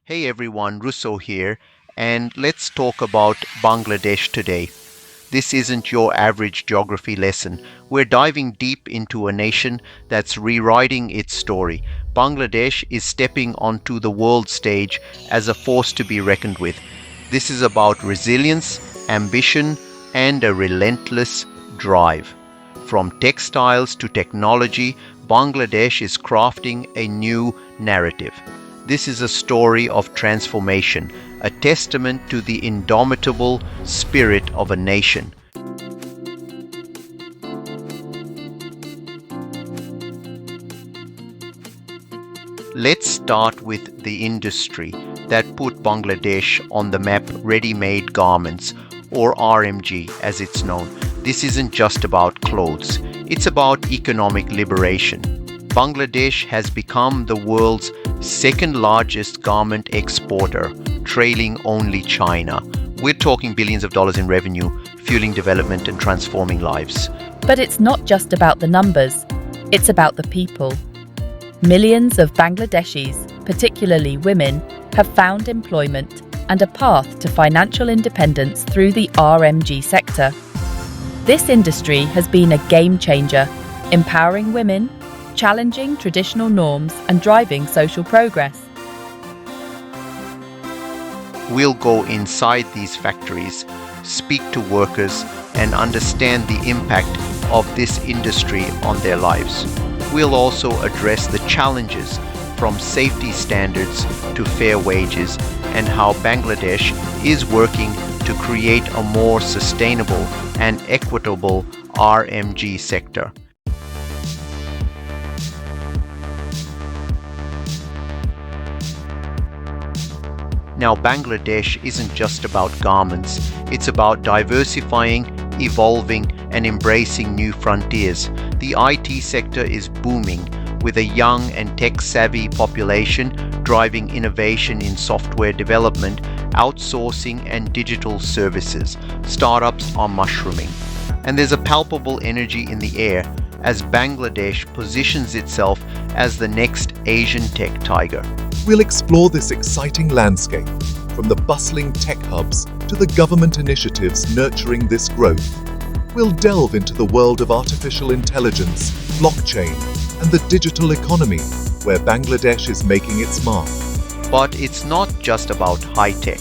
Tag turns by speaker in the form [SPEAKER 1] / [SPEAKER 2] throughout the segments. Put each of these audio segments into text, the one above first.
[SPEAKER 1] Hey everyone, Russo here, and let's talk about Bangladesh today. This isn't your average geography lesson. We're diving deep into a nation that's rewriting its story. Bangladesh is stepping onto the world stage as a force to be reckoned with. This is about resilience, ambition, and a relentless drive. From textiles to technology, Bangladesh is crafting a new narrative. This is a story of transformation, a testament to the indomitable spirit of a nation. Let's start with the industry that put Bangladesh on the map, ready-made garments, or RMG as it's known. This isn't just about clothes, it's about economic liberation. Bangladesh has become the world's second largest garment exporter, trailing only China. We're talking billions of dollars in revenue, fueling development and transforming lives.
[SPEAKER 2] But it's not just about the numbers, it's about the people. Millions of Bangladeshis, particularly women, have found employment and a path to financial independence through the RMG sector. This industry has been a game changer, empowering women, challenging traditional norms and driving social progress.
[SPEAKER 1] We'll go inside these factories, speak to workers, and understand the impact of this industry on their lives. We'll also address the challenges from safety standards to fair wages and how Bangladesh is working to create a more sustainable and equitable RMG sector. Now, Bangladesh isn't just about garments, it's about diversifying, evolving, and embracing new frontiers. The IT sector is booming, with a young and tech-savvy population driving innovation in software development, outsourcing, and digital services. Startups are mushrooming. And there's a palpable energy in the air as Bangladesh positions itself as the next Asian tech tiger.
[SPEAKER 3] We'll explore this exciting landscape, from the bustling tech hubs to the government initiatives nurturing this growth. We'll delve into the world of artificial intelligence, blockchain, and the digital economy, where Bangladesh is making its mark.
[SPEAKER 1] But it's not just about high-tech.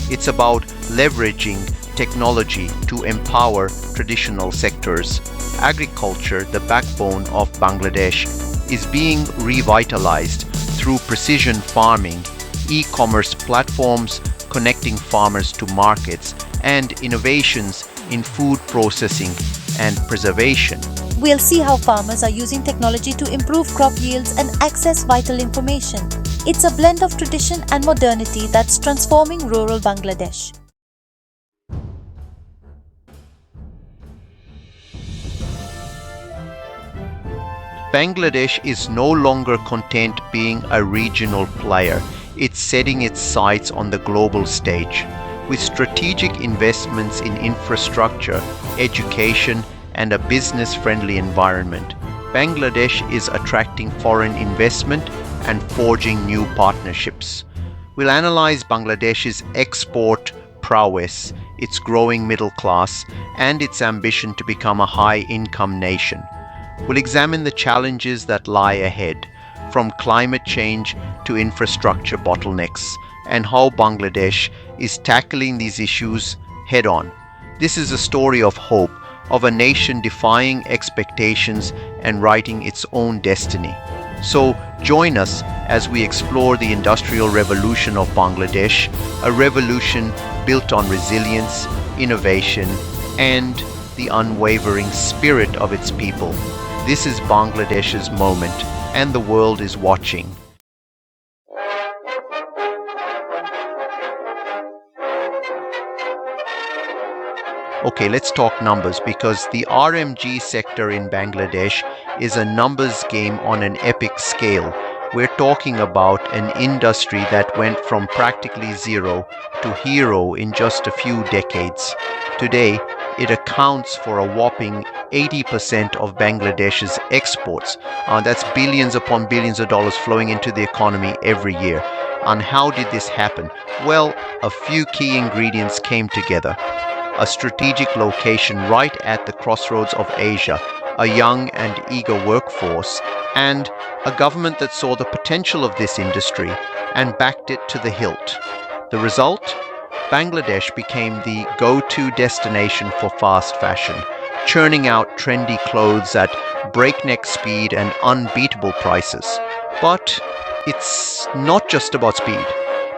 [SPEAKER 1] It's about leveraging technology to empower traditional sectors. Agriculture, the backbone of Bangladesh, is being revitalized through precision farming, e-commerce platforms connecting farmers to markets, and innovations in food processing and preservation.
[SPEAKER 4] We'll see how farmers are using technology to improve crop yields and access vital information. It's a blend of tradition and modernity that's transforming rural Bangladesh.
[SPEAKER 1] Bangladesh is no longer content being a regional player. It's setting its sights on the global stage. With strategic investments in infrastructure, education, and a business-friendly environment, Bangladesh is attracting foreign investment and forging new partnerships. We'll analyze Bangladesh's export prowess, its growing middle class, and its ambition to become a high-income nation. We'll examine the challenges that lie ahead, from climate change to infrastructure bottlenecks, and how Bangladesh is tackling these issues head-on. This is a story of hope, of a nation defying expectations and writing its own destiny. So join us as we explore the industrial revolution of Bangladesh, a revolution built on resilience, innovation, and the unwavering spirit of its people. This is Bangladesh's moment, and the world is watching. Okay, let's talk numbers, because the RMG sector in Bangladesh is a numbers game on an epic scale. We're talking about an industry that went from practically zero to hero in just a few decades. Today, it accounts for a whopping 80% of Bangladesh's exports. That's billions upon billions of dollars flowing into the economy every year. And how did this happen? Well, a few key ingredients came together. A strategic location right at the crossroads of Asia, a young and eager workforce, and a government that saw the potential of this industry and backed it to the hilt. The result? Bangladesh became the go-to destination for fast fashion, churning out trendy clothes at breakneck speed and unbeatable prices. But it's not just about speed.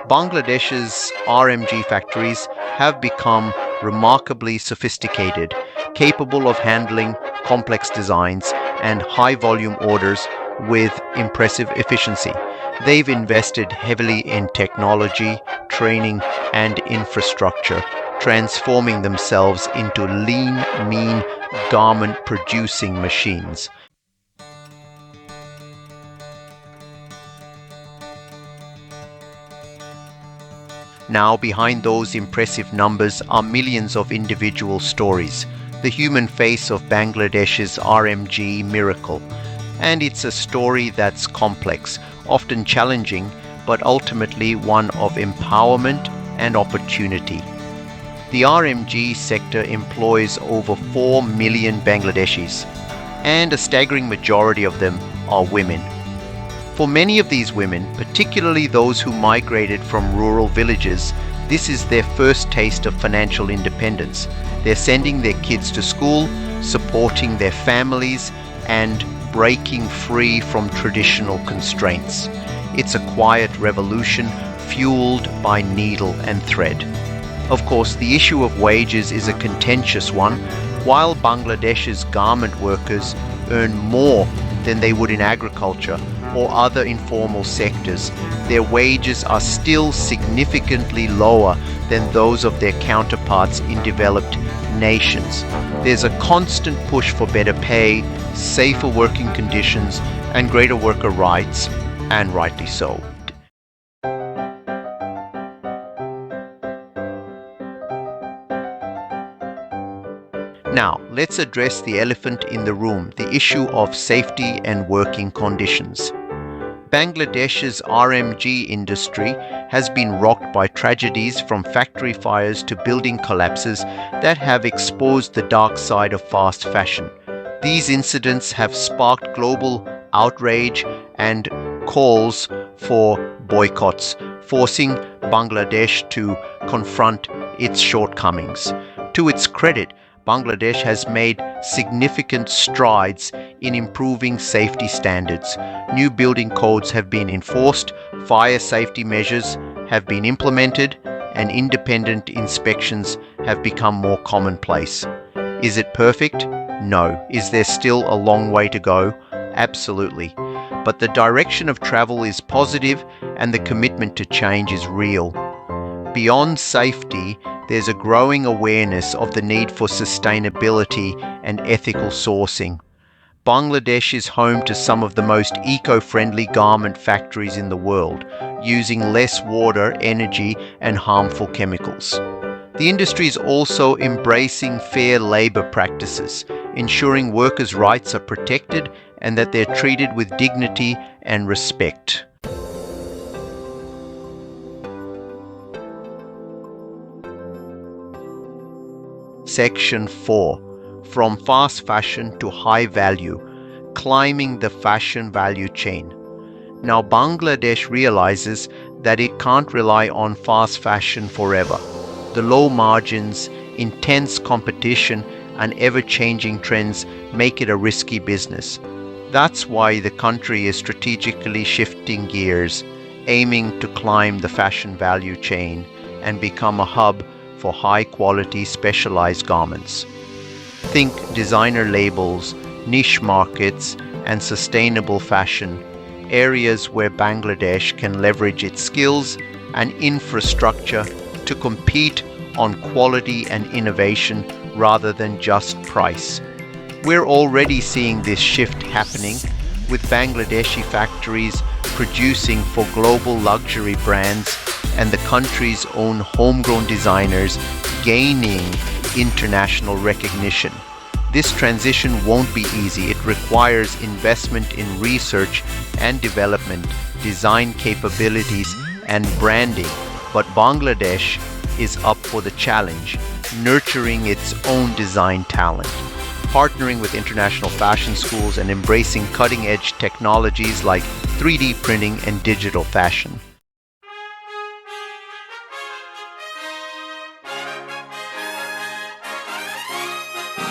[SPEAKER 1] Bangladesh's RMG factories have become remarkably sophisticated, capable of handling complex designs and high-volume orders with impressive efficiency. They've invested heavily in technology, training, and infrastructure, transforming themselves into lean, mean, garment-producing machines. Now, behind those impressive numbers are millions of individual stories, the human face of Bangladesh's RMG miracle. And it's a story that's complex, often challenging, but ultimately one of empowerment and opportunity. The RMG sector employs over 4 million Bangladeshis, and a staggering majority of them are women. For many of these women, particularly those who migrated from rural villages, this is their first taste of financial independence. They're sending their kids to school, supporting their families, and breaking free from traditional constraints. It's a quiet revolution fueled by needle and thread. Of course, the issue of wages is a contentious one. While Bangladesh's garment workers earn more than they would in agriculture or other informal sectors, their wages are still significantly lower than those of their counterparts in developed nations. There's a constant push for better pay, safer working conditions, and greater worker rights, and rightly so. Now, let's address the elephant in the room, the issue of safety and working conditions. Bangladesh's RMG industry has been rocked by tragedies from factory fires to building collapses that have exposed the dark side of fast fashion. These incidents have sparked global outrage and calls for boycotts, forcing Bangladesh to confront its shortcomings. To its credit, Bangladesh has made significant strides in improving safety standards. New building codes have been enforced, fire safety measures have been implemented, and independent inspections have become more commonplace. Is it perfect? No. Is there still a long way to go? Absolutely. But the direction of travel is positive and the commitment to change is real. Beyond safety, there's a growing awareness of the need for sustainability and ethical sourcing. Bangladesh is home to some of the most eco-friendly garment factories in the world, using less water, energy, and harmful chemicals. The industry is also embracing fair labor practices, ensuring workers' rights are protected and that they're treated with dignity and respect. Section 4. From fast fashion to high value, climbing the fashion value chain. Now Bangladesh realizes that it can't rely on fast fashion forever. The low margins, intense competition, and ever-changing trends make it a risky business. That's why the country is strategically shifting gears, aiming to climb the fashion value chain and become a hub for high-quality specialized garments. Think designer labels, niche markets, and sustainable fashion, areas where Bangladesh can leverage its skills and infrastructure to compete on quality and innovation rather than just price. We're already seeing this shift happening, with Bangladeshi factories producing for global luxury brands and the country's own homegrown designers gaining international recognition. This transition won't be easy. It requires investment in research and development, design capabilities, and branding, but Bangladesh is up for the challenge, nurturing its own design talent, partnering with international fashion schools and embracing cutting-edge technologies like 3D printing and digital fashion.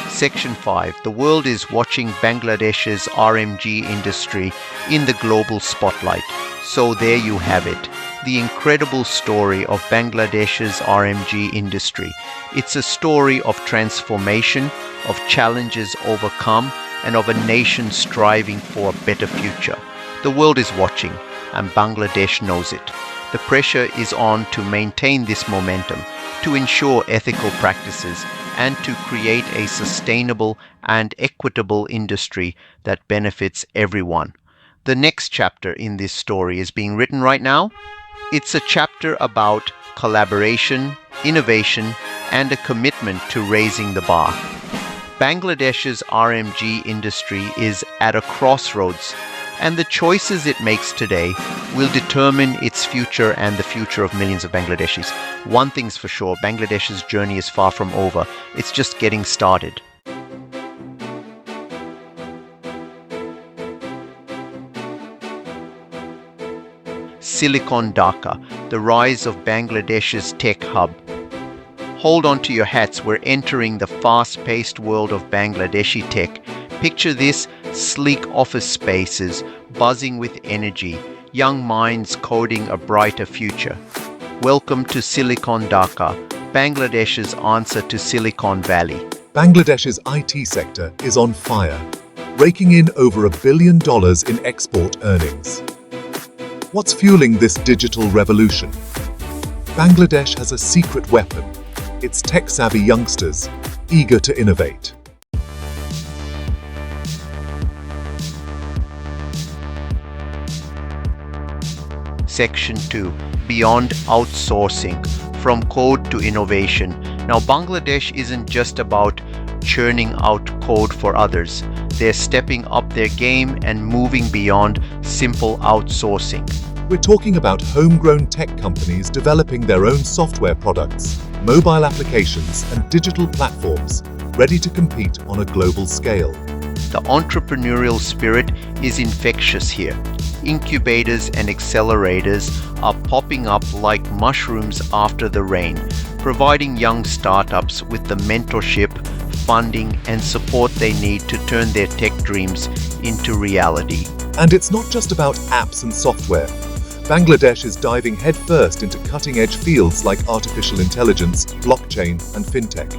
[SPEAKER 1] Section 5. The world is watching Bangladesh's RMG industry in the global spotlight. So there you have it, the incredible story of Bangladesh's RMG industry. It's a story of transformation, of challenges overcome, and of a nation striving for a better future. The world is watching, and Bangladesh knows it. The pressure is on to maintain this momentum, to ensure ethical practices, and to create a sustainable and equitable industry that benefits everyone. The next chapter in this story is being written right now. It's a chapter about collaboration, innovation, and a commitment to raising the bar. Bangladesh's RMG industry is at a crossroads, and the choices it makes today will determine its future and the future of millions of Bangladeshis. One thing's for sure, Bangladesh's journey is far from over. It's just getting started. Silicon Dhaka, the rise of Bangladesh's tech hub. Hold on to your hats, we're entering the fast-paced world of Bangladeshi tech. Picture this: sleek office spaces, buzzing with energy, young minds coding a brighter future. Welcome to Silicon Dhaka, Bangladesh's answer to Silicon Valley.
[SPEAKER 3] Bangladesh's IT sector is on fire, raking in over $1 billion in export earnings. What's fueling this digital revolution? Bangladesh has a secret weapon: its tech-savvy youngsters, eager to innovate.
[SPEAKER 1] Section 2. Beyond outsourcing, from code to innovation. Now, Bangladesh isn't just about churning out code for others. They're stepping up their game and moving beyond simple outsourcing.
[SPEAKER 3] We're talking about homegrown tech companies developing their own software products, mobile applications, and digital platforms, ready to compete on a global scale.
[SPEAKER 1] The entrepreneurial spirit is infectious here. Incubators and accelerators are popping up like mushrooms after the rain, providing young startups with the mentorship, funding, and support they need to turn their tech dreams into reality.
[SPEAKER 3] And it's not just about apps and software. Bangladesh is diving headfirst into cutting-edge fields like artificial intelligence, blockchain, and fintech.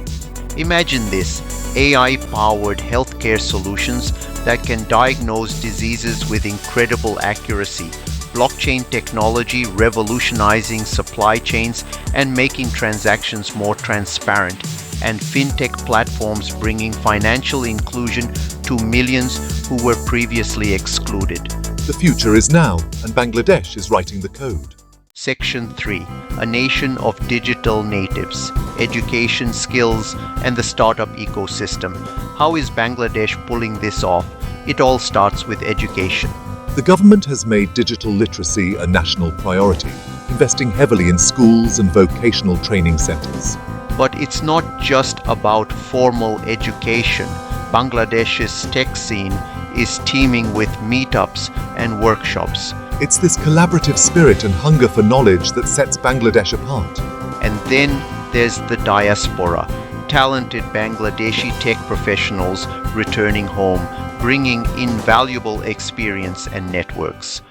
[SPEAKER 1] Imagine this: AI-powered healthcare solutions that can diagnose diseases with incredible accuracy, blockchain technology revolutionizing supply chains and making transactions more transparent, and fintech platforms bringing financial inclusion to millions who were previously excluded.
[SPEAKER 3] The future is now, and Bangladesh is writing the code.
[SPEAKER 1] Section 3. A nation of digital natives, education, skills, and the startup ecosystem. How is Bangladesh pulling this off? It all starts with education.
[SPEAKER 3] The government has made digital literacy a national priority, investing heavily in schools and vocational training centers.
[SPEAKER 1] But it's not just about formal education. Bangladesh's tech scene is teeming with meetups and workshops.
[SPEAKER 3] It's this collaborative spirit and hunger for knowledge that sets Bangladesh apart.
[SPEAKER 1] And then there's the diaspora, talented Bangladeshi tech professionals returning home, bringing invaluable experience and networks.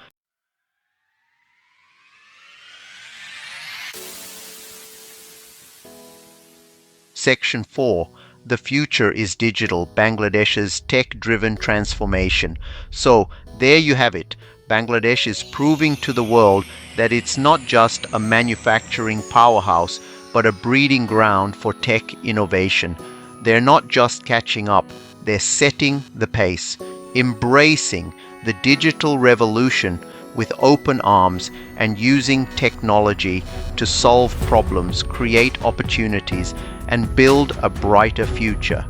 [SPEAKER 1] Section 4. The future is digital, Bangladesh's tech-driven transformation. So, there you have it. Bangladesh is proving to the world that it's not just a manufacturing powerhouse, but a breeding ground for tech innovation. They're not just catching up, they're setting the pace, embracing the digital revolution with open arms and using technology to solve problems, create opportunities, and build a brighter future.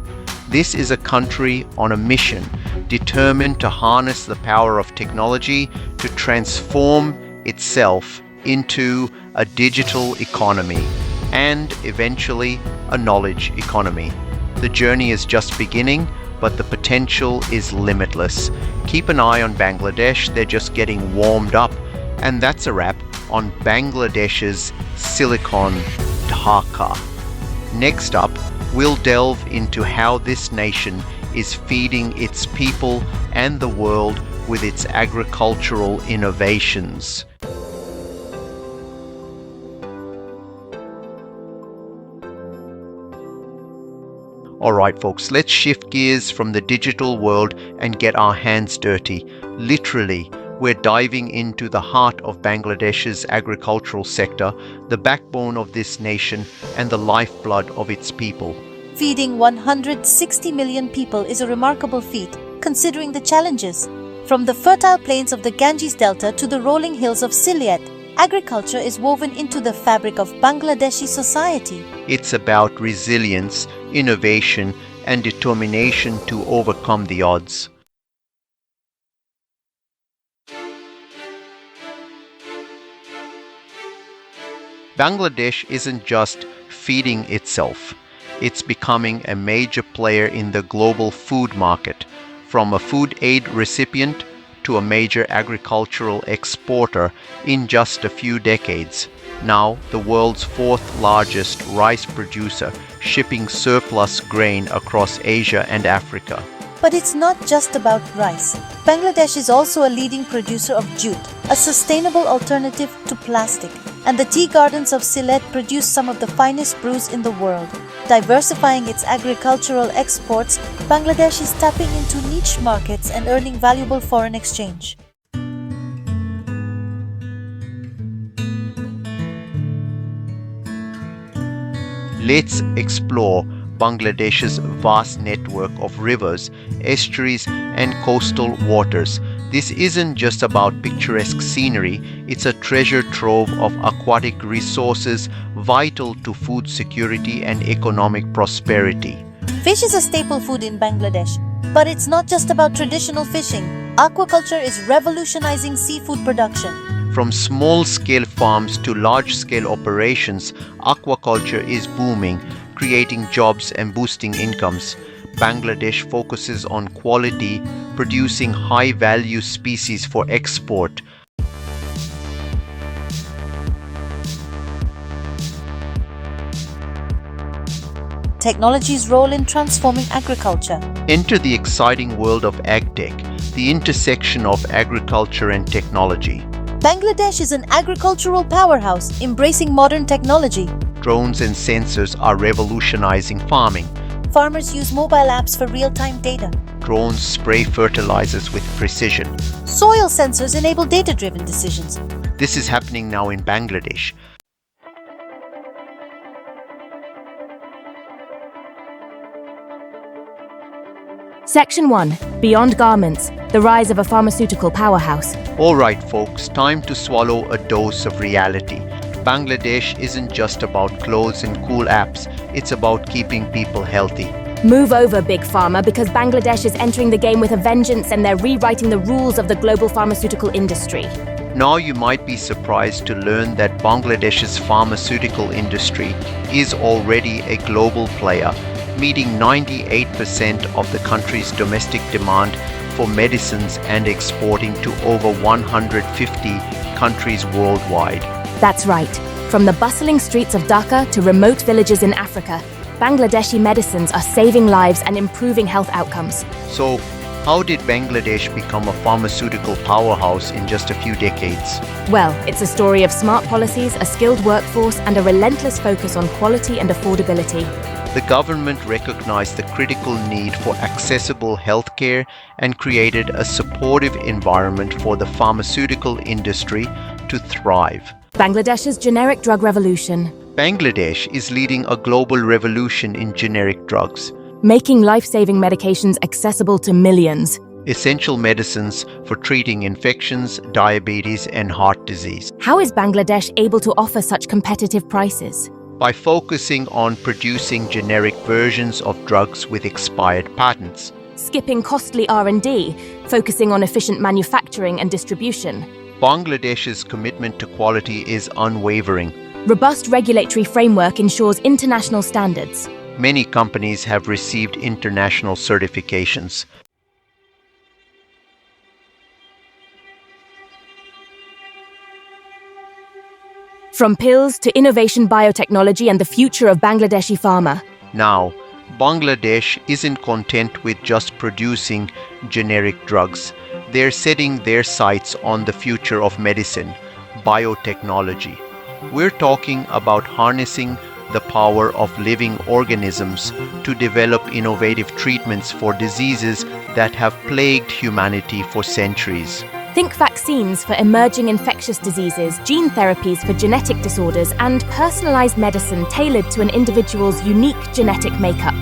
[SPEAKER 1] This is a country on a mission, determined to harness the power of technology to transform itself into a digital economy and eventually a knowledge economy. The journey is just beginning, but the potential is limitless. Keep an eye on Bangladesh, they're just getting warmed up. And that's a wrap on Bangladesh's Silicon Dhaka. Next up, we'll delve into how this nation is feeding its people and the world with its agricultural innovations. Alright folks, let's shift gears from the digital world and get our hands dirty. Literally, we're diving into the heart of Bangladesh's agricultural sector, the backbone of this nation and the lifeblood of its people.
[SPEAKER 4] Feeding 160 million people is a remarkable feat, considering the challenges. From the fertile plains of the Ganges Delta to the rolling hills of Sylhet, agriculture is woven into the fabric of Bangladeshi society.
[SPEAKER 1] It's about resilience, innovation, and determination to overcome the odds. Bangladesh isn't just feeding itself. It's becoming a major player in the global food market, from a food aid recipient to a major agricultural exporter in just a few decades. Now, the world's fourth largest rice producer, shipping surplus grain across Asia and Africa.
[SPEAKER 4] But it's not just about rice. Bangladesh is also a leading producer of jute, a sustainable alternative to plastic. And the tea gardens of Sylhet produce some of the finest brews in the world. Diversifying its agricultural exports, Bangladesh is tapping into niche markets and earning valuable foreign exchange.
[SPEAKER 1] Let's explore Bangladesh's vast network of rivers, estuaries, and coastal waters. This isn't just about picturesque scenery, it's a treasure trove of aquatic resources vital to food security and economic prosperity.
[SPEAKER 4] Fish is a staple food in Bangladesh, but it's not just about traditional fishing. Aquaculture is revolutionizing seafood production.
[SPEAKER 1] From small-scale farms to large-scale operations, aquaculture is booming, creating jobs and boosting incomes. Bangladesh focuses on quality, producing high-value species for export.
[SPEAKER 4] Technology's role in transforming agriculture.
[SPEAKER 1] Enter the exciting world of agtech, the intersection of agriculture and technology.
[SPEAKER 4] Bangladesh is an agricultural powerhouse, embracing modern technology.
[SPEAKER 1] Drones and sensors are revolutionizing farming.
[SPEAKER 4] Farmers use mobile apps for real-time data.
[SPEAKER 1] Drones spray fertilizers with precision.
[SPEAKER 4] Soil sensors enable data-driven decisions.
[SPEAKER 1] This is happening now in Bangladesh.
[SPEAKER 5] Section 1. Beyond Garments, the rise of a pharmaceutical powerhouse.
[SPEAKER 1] Alright folks, time to swallow a dose of reality. Bangladesh isn't just about clothes and cool apps, it's about keeping people healthy.
[SPEAKER 5] Move over, Big Pharma, because Bangladesh is entering the game with a vengeance and they're rewriting the rules of the global pharmaceutical industry.
[SPEAKER 1] Now you might be surprised to learn that Bangladesh's pharmaceutical industry is already a global player, meeting 98% of the country's domestic demand for medicines and exporting to over 150 countries worldwide.
[SPEAKER 5] That's right. From the bustling streets of Dhaka to remote villages in Africa, Bangladeshi medicines are saving lives and improving health outcomes.
[SPEAKER 1] So, how did Bangladesh become a pharmaceutical powerhouse in just a few decades?
[SPEAKER 5] Well, it's a story of smart policies, a skilled workforce, and a relentless focus on quality and affordability.
[SPEAKER 1] The government recognized the critical need for accessible healthcare and created a supportive environment for the pharmaceutical industry to thrive.
[SPEAKER 5] Bangladesh's generic drug revolution.
[SPEAKER 1] Bangladesh is leading a global revolution in generic drugs,
[SPEAKER 5] making life-saving medications accessible to millions.
[SPEAKER 1] Essential medicines for treating infections, diabetes, and heart disease.
[SPEAKER 5] How is Bangladesh able to offer such competitive prices?
[SPEAKER 1] By focusing on producing generic versions of drugs with expired patents.
[SPEAKER 5] Skipping costly R&D, focusing on efficient manufacturing and distribution.
[SPEAKER 1] Bangladesh's commitment to quality is unwavering.
[SPEAKER 5] Robust regulatory framework ensures international standards.
[SPEAKER 1] Many companies have received international certifications.
[SPEAKER 5] From pills to innovation biotechnology and the future of Bangladeshi pharma.
[SPEAKER 1] Now, Bangladesh isn't content with just producing generic drugs. They're setting their sights on the future of medicine, biotechnology. We're talking about harnessing the power of living organisms to develop innovative treatments for diseases that have plagued humanity for centuries.
[SPEAKER 5] Think vaccines for emerging infectious diseases, gene therapies for genetic disorders, and personalized medicine tailored to an individual's unique genetic makeup.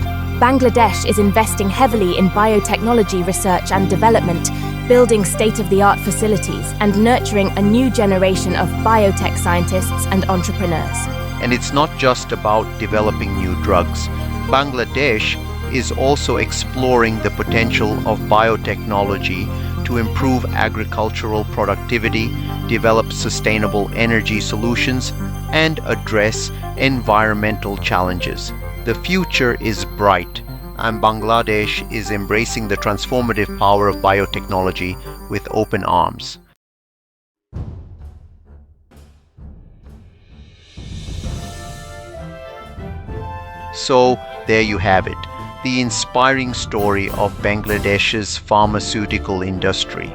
[SPEAKER 5] Bangladesh is investing heavily in biotechnology research and development, building state-of-the-art facilities and nurturing a new generation of biotech scientists and entrepreneurs.
[SPEAKER 1] And it's not just about developing new drugs. Bangladesh is also exploring the potential of biotechnology to improve agricultural productivity, develop sustainable energy solutions, and address environmental challenges. The future is bright, and Bangladesh is embracing the transformative power of biotechnology with open arms. So, there you have it, the inspiring story of Bangladesh's pharmaceutical industry.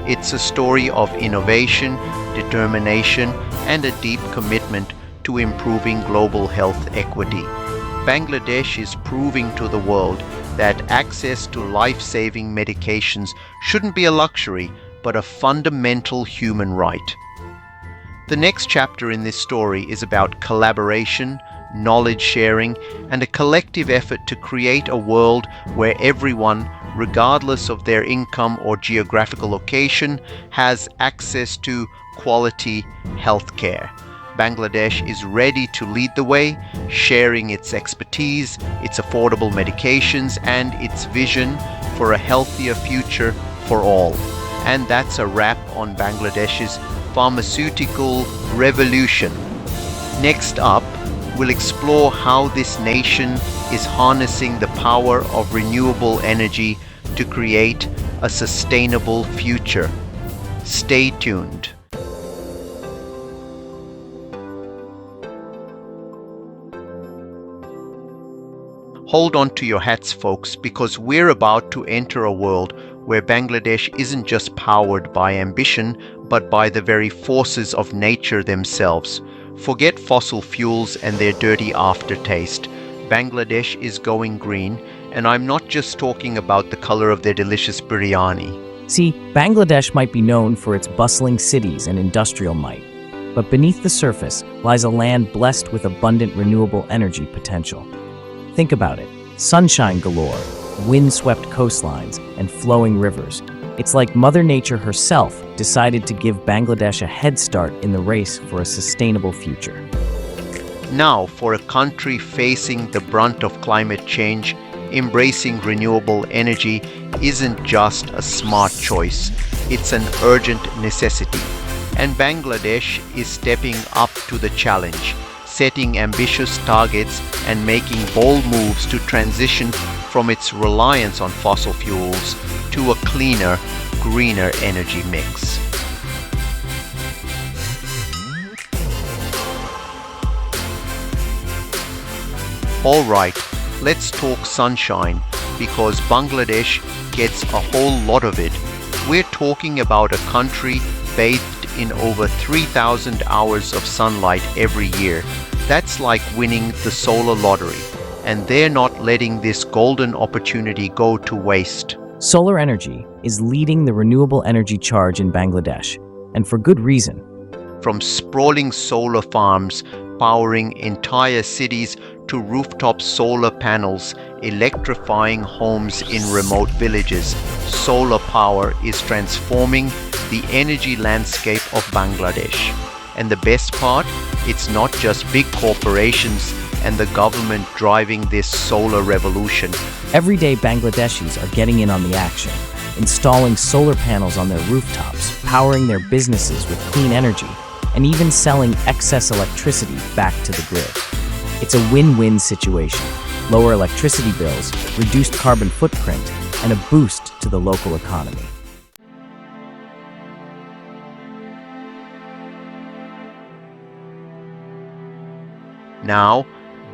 [SPEAKER 1] It's a story of innovation, determination, and a deep commitment to improving global health equity. Bangladesh is proving to the world that access to life-saving medications shouldn't be a luxury, but a fundamental human right. The next chapter in this story is about collaboration, knowledge sharing, and a collective effort to create a world where everyone, regardless of their income or geographical location, has access to quality healthcare. Bangladesh is ready to lead the way, sharing its expertise, its affordable medications, and its vision for a healthier future for all. And that's a wrap on Bangladesh's pharmaceutical revolution. Next up, we'll explore how this nation is harnessing the power of renewable energy to create a sustainable future. Stay tuned. Hold on to your hats, folks, because we're about to enter a world where Bangladesh isn't just powered by ambition, but by the very forces of nature themselves. Forget fossil fuels and their dirty aftertaste. Bangladesh is going green, and I'm not just talking about the color of their delicious biryani.
[SPEAKER 6] See, Bangladesh might be known for its bustling cities and industrial might, but beneath the surface lies a land blessed with abundant renewable energy potential. Think about it. Sunshine galore, wind-swept coastlines, and flowing rivers. It's like Mother Nature herself decided to give Bangladesh a head start in the race for a sustainable future.
[SPEAKER 1] Now, for a country facing the brunt of climate change, embracing renewable energy isn't just a smart choice, it's an urgent necessity. And Bangladesh is stepping up to the challenge, setting ambitious targets and making bold moves to transition from its reliance on fossil fuels to a cleaner, greener energy mix. All right, let's talk sunshine, because Bangladesh gets a whole lot of it. We're talking about a country bathed in over 3,000 hours of sunlight every year. That's like winning the solar lottery, and they're not letting this golden opportunity go to waste.
[SPEAKER 6] Solar energy is leading the renewable energy charge in Bangladesh, and for good reason.
[SPEAKER 1] From sprawling solar farms powering entire cities to rooftop solar panels electrifying homes in remote villages, solar power is transforming the energy landscape of Bangladesh. And the best part, it's not just big corporations and the government driving this solar revolution.
[SPEAKER 6] Everyday Bangladeshis are getting in on the action. installing solar panels on their rooftops, powering their businesses with clean energy, and even selling excess electricity back to the grid. It's a win-win situation: lower electricity bills, reduced carbon footprint, and a boost to the local economy.
[SPEAKER 1] Now,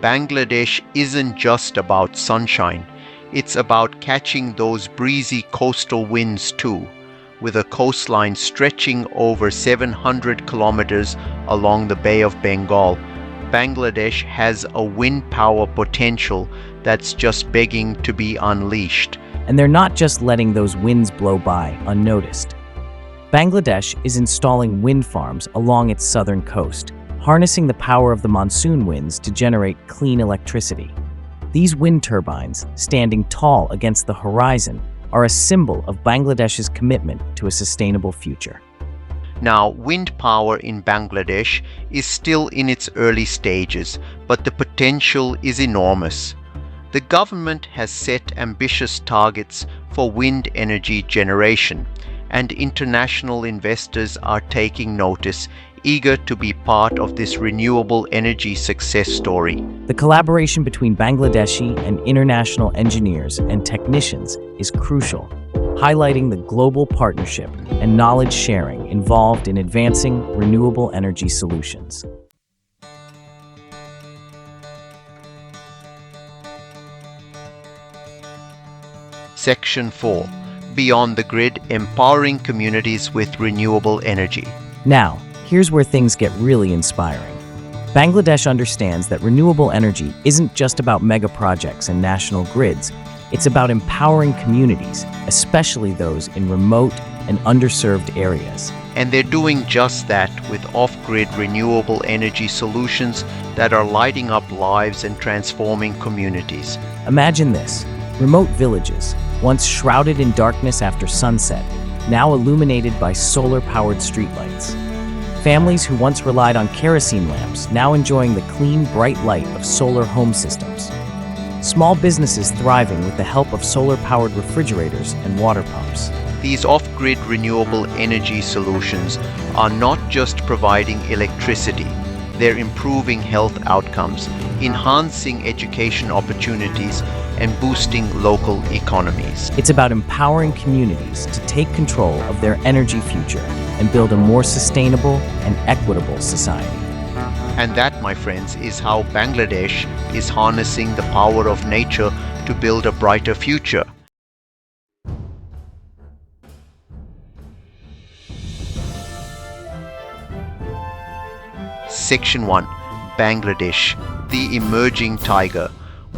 [SPEAKER 1] Bangladesh isn't just about sunshine. It's about catching those breezy coastal winds too, with a coastline stretching over 700 kilometers along the Bay of Bengal. Bangladesh has a wind power potential that's just begging to be unleashed.
[SPEAKER 6] And they're not just letting those winds blow by unnoticed. Bangladesh is installing wind farms along its southern coast, harnessing the power of the monsoon winds to generate clean electricity. These wind turbines, standing tall against the horizon, are a symbol of Bangladesh's commitment to a sustainable future.
[SPEAKER 1] Now, wind power in Bangladesh is still in its early stages, but the potential is enormous. The government has set ambitious targets for wind energy generation, and international investors are taking notice, eager to be part of this renewable energy success story.
[SPEAKER 6] The collaboration between Bangladeshi and international engineers and technicians is crucial, highlighting the global partnership and knowledge sharing involved in advancing renewable energy solutions.
[SPEAKER 1] Section 4. Beyond the Grid, Empowering Communities with Renewable Energy.
[SPEAKER 6] Now, here's where things get really inspiring. Bangladesh understands that renewable energy isn't just about mega projects and national grids. It's about empowering communities, especially those in remote and underserved areas.
[SPEAKER 1] And they're doing just that with off-grid renewable energy solutions that are lighting up lives and transforming communities.
[SPEAKER 6] Imagine this: remote villages, once shrouded in darkness after sunset, now illuminated by solar-powered streetlights. Families who once relied on kerosene lamps now enjoying the clean, bright light of solar home systems. Small businesses thriving with the help of solar-powered refrigerators and water pumps.
[SPEAKER 1] These off-grid renewable energy solutions are not just providing electricity, they're improving health outcomes, enhancing education opportunities, and boosting local economies.
[SPEAKER 6] It's about empowering communities to take control of their energy future and build a more sustainable and equitable society.
[SPEAKER 1] And that, my friends, is how Bangladesh is harnessing the power of nature to build a brighter future. Section 1. Bangladesh, the emerging tiger.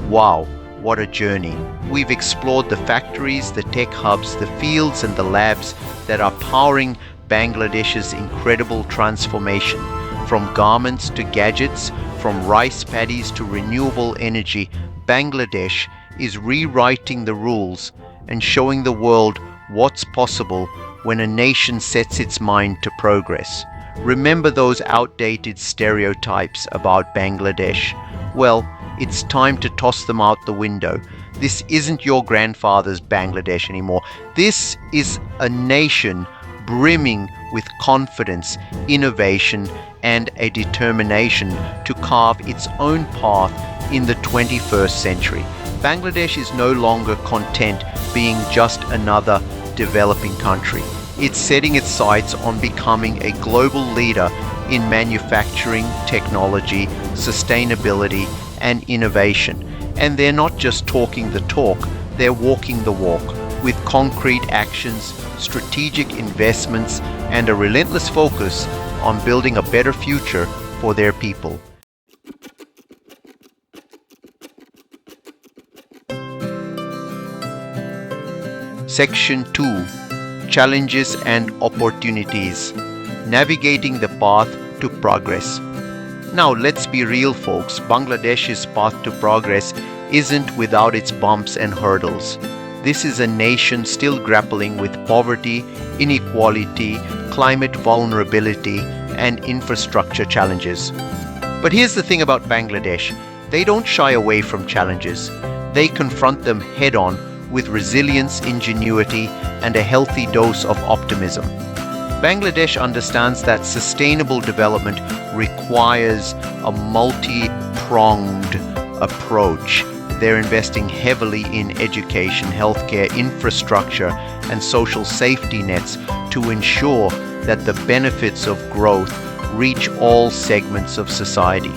[SPEAKER 1] Wow, what a journey. We've explored the factories, the tech hubs, the fields and the labs that are powering Bangladesh's incredible transformation. From garments to gadgets, from rice paddies to renewable energy, Bangladesh is rewriting the rules and showing the world what's possible when a nation sets its mind to progress. Remember those outdated stereotypes about Bangladesh? Well, it's time to toss them out the window. This isn't your grandfather's Bangladesh anymore. This is a nation brimming with confidence, innovation, and a determination to carve its own path in the 21st century. Bangladesh is no longer content being just another developing country. It's setting its sights on becoming a global leader in manufacturing, technology, sustainability, and innovation. And they're not just talking the talk, they're walking the walk with concrete actions, strategic investments, and a relentless focus on building a better future for their people. Section 2. Challenges and Opportunities. Navigating the path to progress. Now let's be real, folks. Bangladesh's path to progress isn't without its bumps and hurdles. This is a nation still grappling with poverty, inequality, climate vulnerability, and infrastructure challenges. But here's the thing about Bangladesh. They don't shy away from challenges. They confront them head-on with resilience, ingenuity, and a healthy dose of optimism. Bangladesh understands that sustainable development requires a multi-pronged approach. They're investing heavily in education, healthcare, infrastructure, and social safety nets to ensure that the benefits of growth reach all segments of society.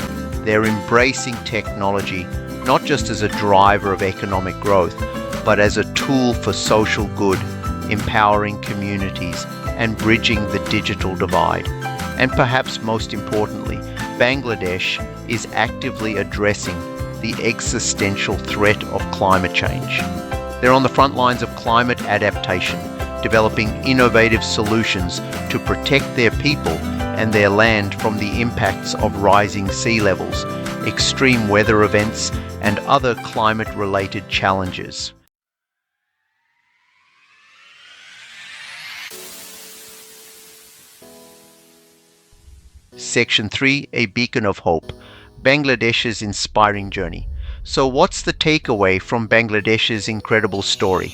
[SPEAKER 1] They're embracing technology not just as a driver of economic growth, but as a tool for social good, empowering communities, and bridging the digital divide. And perhaps most importantly, Bangladesh is actively addressing the existential threat of climate change. They're on the front lines of climate adaptation, developing innovative solutions to protect their people and their land from the impacts of rising sea levels, extreme weather events, and other climate-related challenges. Section 3, A Beacon of Hope, Bangladesh's inspiring journey. So what's the takeaway from Bangladesh's incredible story?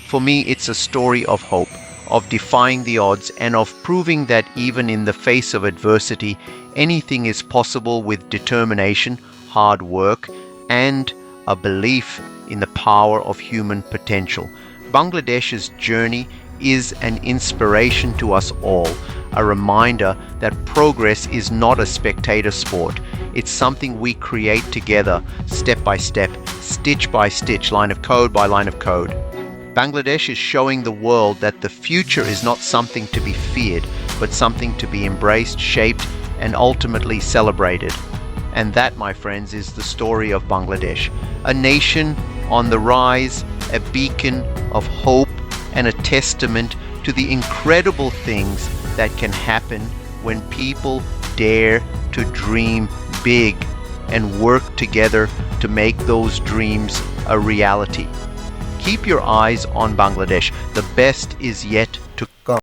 [SPEAKER 1] For me, it's a story of hope, of defying the odds, and of proving that even in the face of adversity, anything is possible with determination, hard work, and a belief in the power of human potential. Bangladesh's journey is an inspiration to us all, a reminder that progress is not a spectator sport. It's something we create together, step by step, stitch by stitch, line of code by line of code. Bangladesh is showing the world that the future is not something to be feared, but something to be embraced, shaped, and ultimately celebrated. And that, my friends, is the story of Bangladesh, a nation on the rise, a beacon of hope, and a testament to the incredible things that can happen when people dare to dream big and work together to make those dreams a reality. Keep your eyes on Bangladesh. The best is yet to come.